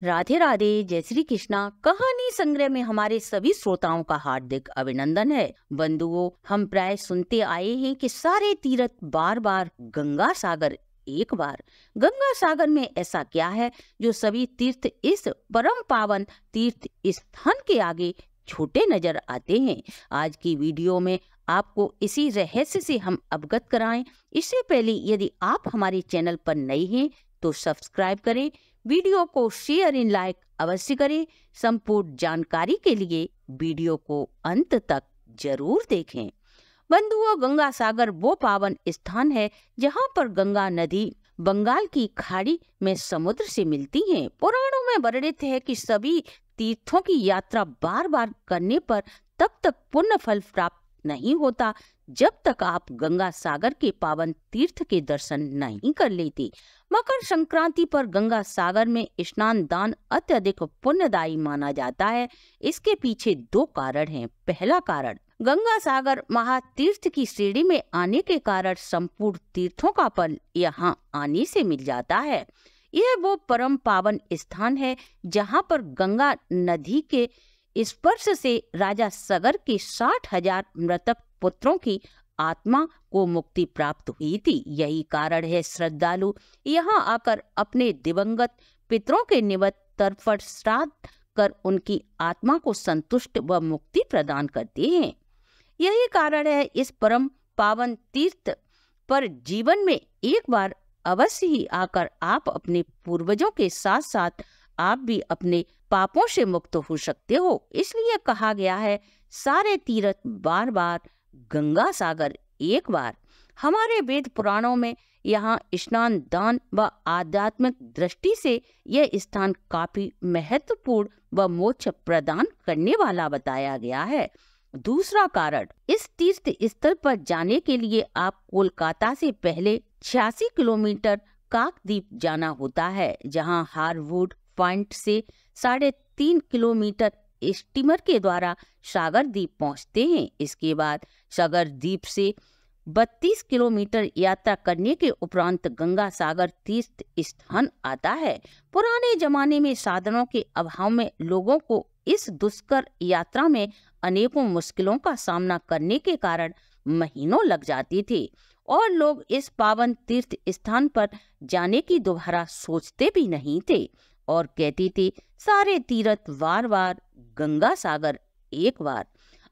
राधे राधे, जय श्री कृष्णा। कहानी संग्रह में हमारे सभी श्रोताओं का हार्दिक अभिनंदन है। बंधुओं, हम प्राय सुनते आए हैं कि सारे तीर्थ बार बार, गंगा सागर एक बार। गंगा सागर में ऐसा क्या है जो सभी तीर्थ इस परम पावन तीर्थ स्थान के आगे छोटे नजर आते हैं? आज की वीडियो में आपको इसी रहस्य से हम अवगत कराएं। इससे पहले यदि आप हमारे चैनल पर नए हैं तो सब्सक्राइब करें, वीडियो को शेयर एंड लाइक अवश्य करें। संपूर्ण जानकारी के लिए वीडियो को अंत तक जरूर देखें। बंधुओं, गंगा सागर वो पावन स्थान है जहां पर गंगा नदी बंगाल की खाड़ी में समुद्र से मिलती है। पुराणों में वर्णित है कि सभी तीर्थों की यात्रा बार बार करने पर तब तक पुण्य फल प्राप्त नहीं होता जब तक आप गंगा सागर के पावन तीर्थ के दर्शन नहीं कर लेते। मकर संक्रांति पर गंगा सागर में स्नान दान अत्यधिक पुण्यदायी माना जाता है। इसके पीछे दो कारण हैं। पहला कारण, गंगा सागर महातीर्थ की श्रेणी में आने के कारण संपूर्ण तीर्थों का फल यहाँ आने से मिल जाता है। यह वो परम पावन स्थान है जहाँ पर गंगा नदी के स्पर्श से राजा सगर के 60,000 मृतक पुत्रों की आत्मा को मुक्ति प्राप्त हुई थी। यही कारण है श्रद्धालु यहाँ आकर अपने दिवंगत पितरों के निमित्त तर्पण श्राद्ध कर उनकी आत्मा को संतुष्ट व मुक्ति प्रदान करते हैं। यही कारण है इस परम पावन तीर्थ पर जीवन में एक बार अवश्य ही आकर आप अपने पूर्वजों के साथ साथ आप भी अपने पापों से मुक्त हो सकते हो। इसलिए कहा गया है, सारे तीर्थ बार बार, गंगा सागर एक बार। हमारे वेद पुराणों में यहाँ स्नान दान व आध्यात्मिक दृष्टि से यह स्थान काफी महत्वपूर्ण व मोक्ष प्रदान करने वाला बताया गया है। दूसरा कारण, इस तीर्थ स्थल पर जाने के लिए आप कोलकाता से पहले 86 किलोमीटर काकद्वीप जाना होता है, जहाँ हारवुड पॉइंट से 3.5 किलोमीटर स्टीमर के द्वारा सागर द्वीप पहुंचते हैं। इसके बाद सागर द्वीप से 32 किलोमीटर यात्रा करने के उपरांत गंगा सागर तीर्थ स्थान आता है। पुराने जमाने में साधनों के अभाव में लोगों को इस दुष्कर यात्रा में अनेकों मुश्किलों का सामना करने के कारण महीनों लग जाती थी और लोग इस पावन तीर्थ स्थान पर जाने की दोबारा सोचते भी नहीं थे और कहते थे, सारे तीर्थ बार बार, गंगा सागर एक बार।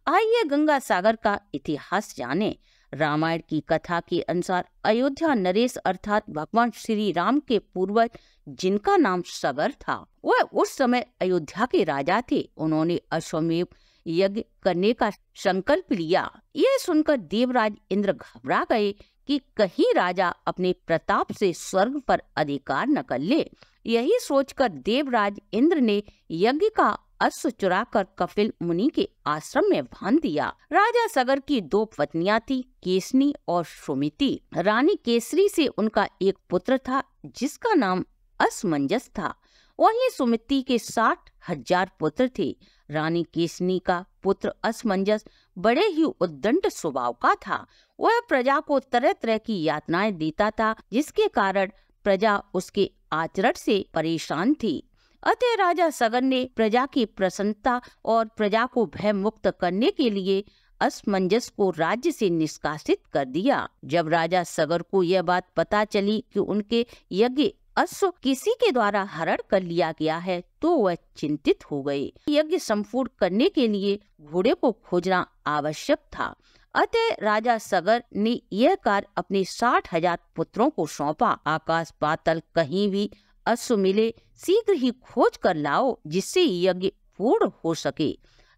आइए गंगा सागर का इतिहास जानें। रामायण की कथा के अनुसार अयोध्या नरेश अर्थात भगवान श्री राम के पूर्वज, जिनका नाम सगर था, वह उस समय अयोध्या के राजा थे। उन्होंने अश्वमेध यज्ञ करने का संकल्प लिया। यह सुनकर देवराज इंद्र घबरा गए कि कहीं राजा अपने प्रताप से स्वर्ग पर अधिकार न कर ले। यही सोचकर देवराज इंद्र ने यज्ञ का अश्व चुराकर कपिल मुनि के आश्रम में बांध दिया। राजा सगर की 2 पत्नियां थी, केसनी और सुमिति। रानी केसरी से उनका एक पुत्र था जिसका नाम असमंजस था। वहीं सुमिति के 60,000 पुत्र थे। रानी केसनी का पुत्र असमंजस बड़े ही उद्दंड स्वभाव का था। वह प्रजा को तरह तरह की यातनाएं देता था, जिसके कारण प्रजा उसके आचरण से परेशान थी। अतः राजा सगर ने प्रजा की प्रसन्नता और प्रजा को भय मुक्त करने के लिए असमंजस को राज्य से निष्कासित कर दिया। जब राजा सगर को यह बात पता चली कि उनके यज्ञ अश्व किसी के द्वारा हरण कर लिया गया है तो वह चिंतित हो गए। यज्ञ संपूर्ण करने के लिए घोड़े को खोजना आवश्यक था। अतः राजा सगर ने यह कार्य अपने 60,000 पुत्रों को सौंपा। आकाश पाताल कहीं भी अश्व मिले शीघ्र ही खोज कर लाओ, जिससे यज्ञ पूर्ण हो सके।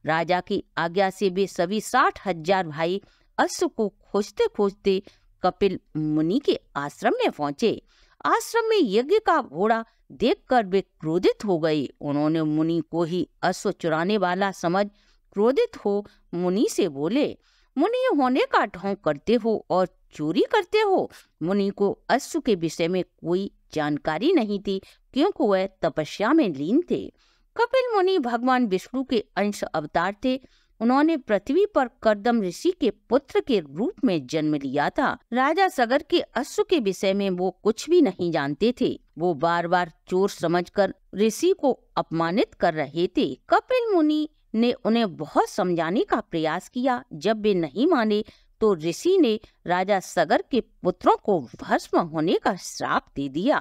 राजा की आज्ञा से वे सभी 60,000 भाई अश्व को खोजते खोजते कपिल मुनि के आश्रम में पहुंचे। आश्रम में यज्ञ का घोड़ा देखकर वे क्रोधित हो गए। उन्होंने मुनि को ही अश्व चुराने वाला समझ क्रोधित हो मुनि से बोले, मुनि होने का ढोंग करते हो और चोरी करते हो। मुनि को अश्व के विषय में कोई जानकारी नहीं थी क्योंकि वह तपस्या में लीन थे। कपिल मुनि भगवान विष्णु के अंश अवतार थे। उन्होंने पृथ्वी पर कर्दम ऋषि के पुत्र के रूप में जन्म लिया था। राजा सगर के अश्व के विषय में वो कुछ भी नहीं जानते थे। वो बार बार चोर समझकर ऋषि को अपमानित कर रहे थे। कपिल मुनि ने उन्हें बहुत समझाने का प्रयास किया। जब वे नहीं माने तो ऋषि ने राजा सगर के पुत्रों को भस्म होने का श्राप दे दिया।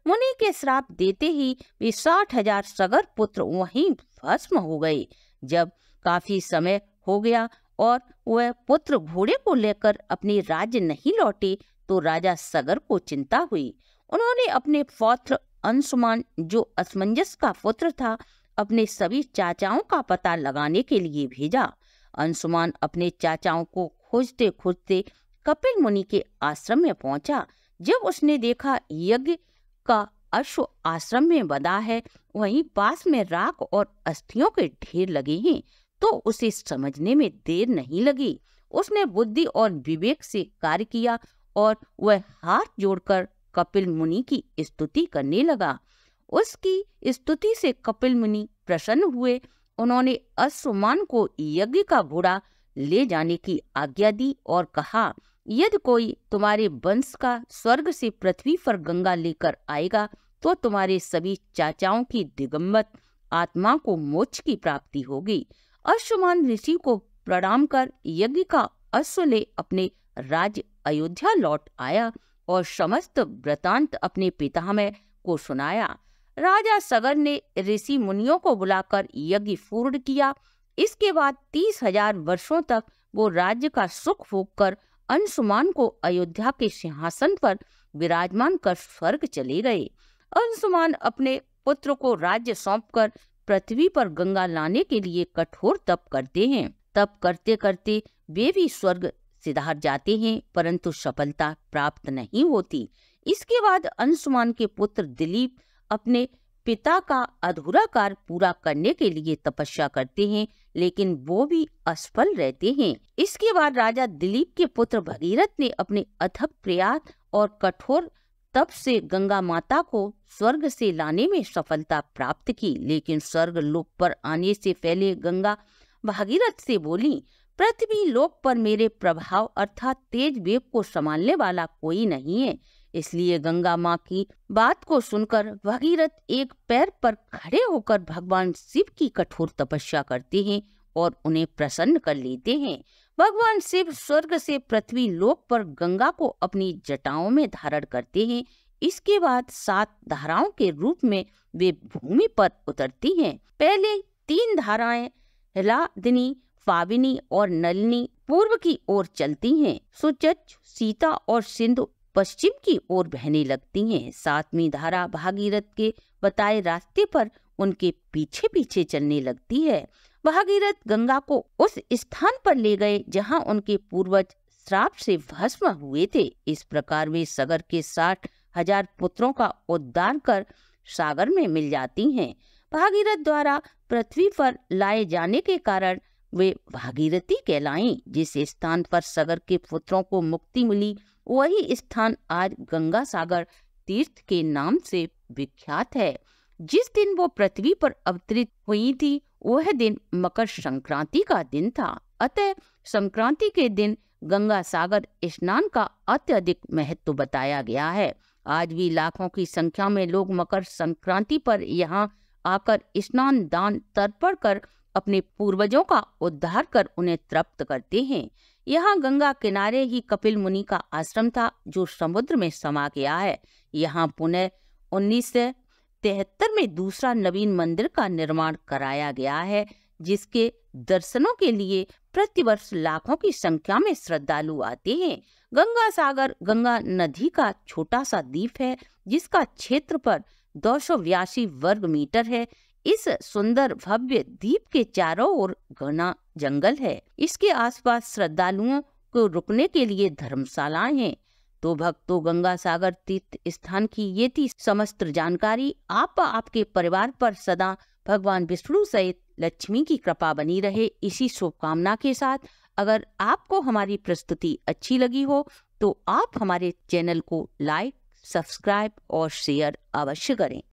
मुनि के श्राप देते ही वे 60,000 सगर पुत्र वहीं भस्म हो गए। जब काफी समय हो गया और वह पुत्र घोड़े को लेकर अपने राज्य नहीं लौटे तो राजा सगर को चिंता हुई। उन्होंने अपने पौत्र अंशुमान, जो असमंजस का पुत्र था, अपने सभी चाचाओं का पता लगाने के लिए भेजा। अंशुमान अपने चाचाओं को खोजते खोजते कपिल मुनि के आश्रम में पहुंचा। जब उसने देखा यज्ञ का अश्व आश्रम में बंधा है, वहीं पास में राख और अस्थियों के ढेर लगे हैं, तो उसे समझने में देर नहीं लगी। उसने बुद्धि और विवेक से कार्य किया और वह हाथ जोड़कर कपिल मुनि की स्तुति करने लगा। उसकी स्तुति से कपिल मुनि प्रसन्न हुए। उन्होंने अंशुमान को यज्ञ का घोड़ा ले जाने की आज्ञा दी और कहा, यदि कोई तुम्हारे वंश का स्वर्ग से पृथ्वी पर गंगा लेकर आएगा तो तुम्हारे सभी चाचाओं की दिगंबर आत्मा को मोक्ष की प्राप्ति होगी। अंशुमान ऋषि को प्रणाम कर यज्ञ का अश्व ले अपने राज्य अयोध्या लौट आया और समस्त वृतांत अपने पितामह को सुनाया। राजा सगर ने ऋषि मुनियों को बुलाकर यज्ञ पूर्ण किया। इसके बाद 30,000 वर्षों तक वो राज्य का सुख भोग कर अंशुमान को अयोध्या के सिंहासन पर विराजमान कर स्वर्ग चले गए। अंशुमान अपने पुत्र को राज्य सौंपकर पृथ्वी पर गंगा लाने के लिए कठोर तप करते हैं। तप करते करते वे भी स्वर्ग सिधार जाते हैं, परंतु सफलता प्राप्त नहीं होती। इसके बाद अंशुमान के पुत्र दिलीप अपने पिता का अधूरा कार्य पूरा करने के लिए तपस्या करते हैं, लेकिन वो भी असफल रहते हैं। इसके बाद राजा दिलीप के पुत्र भगीरथ ने अपने अथक प्रयास और कठोर तप से गंगा माता को स्वर्ग से लाने में सफलता प्राप्त की, लेकिन स्वर्ग लोक पर आने से पहले गंगा भगीरथ से बोली, पृथ्वी लोक पर मेरे प्रभाव अर्थात तेज वेग को संभालने वाला कोई नहीं है। इसलिए गंगा माँ की बात को सुनकर भगीरथ एक पैर पर खड़े होकर भगवान शिव की कठोर तपस्या करते हैं और उन्हें प्रसन्न कर लेते हैं। भगवान शिव स्वर्ग से पृथ्वी लोक पर गंगा को अपनी जटाओं में धारण करते हैं। इसके बाद 7 धाराओं के रूप में वे भूमि पर उतरती हैं। पहले 3 धाराएं हिलादिनी, फाबिनी और नलिनी पूर्व की ओर चलती हैं। सुचच, सीता और सिंधु पश्चिम की ओर बहने लगती हैं। 7वीं धारा भागीरथ के बताए रास्ते पर उनके पीछे पीछे चलने लगती है। भागीरथ गंगा को उस स्थान पर ले गए जहां उनके पूर्वज श्राप से भस्म हुए थे। इस प्रकार वे सगर के 60,000 पुत्रों का उद्धार कर सागर में मिल जाती हैं। भागीरथ द्वारा पृथ्वी पर लाए जाने के कारण वे भागीरथी कहलाईं। जिस स्थान पर सगर के पुत्रों को मुक्ति मिली वही स्थान आज गंगा सागर तीर्थ के नाम से विख्यात है। जिस दिन वो पृथ्वी पर अवतरित हुई थी वह दिन मकर संक्रांति का दिन था। अतः संक्रांति के दिन गंगा सागर स्नान का अत्यधिक महत्व बताया गया है। आज भी लाखों की संख्या में लोग मकर संक्रांति पर यहाँ आकर स्नान दान तर्पण कर अपने पूर्वजों का उद्धार कर उन्हें तृप्त करते हैं। यहाँ गंगा किनारे ही कपिल मुनि का आश्रम था जो समुद्र में समा गया है। यहाँ पुनः 1973 में दूसरा नवीन मंदिर का निर्माण कराया गया है, जिसके दर्शनों के लिए प्रतिवर्ष लाखों की संख्या में श्रद्धालु आते हैं। गंगा सागर गंगा नदी का छोटा सा द्वीप है जिसका क्षेत्रफल 282 वर्ग मीटर है। इस सुंदर भव्य द्वीप के चारों ओर घना जंगल है। इसके आसपास श्रद्धालुओं को रुकने के लिए धर्मशालाएं हैं। तो भक्तों, गंगा सागर तीर्थ स्थान की ये थी समस्त जानकारी। आपके परिवार पर सदा भगवान विष्णु सहित लक्ष्मी की कृपा बनी रहे, इसी शुभकामना के साथ अगर आपको हमारी प्रस्तुति अच्छी लगी हो तो आप हमारे चैनल को लाइक, सब्सक्राइब और शेयर अवश्य करें।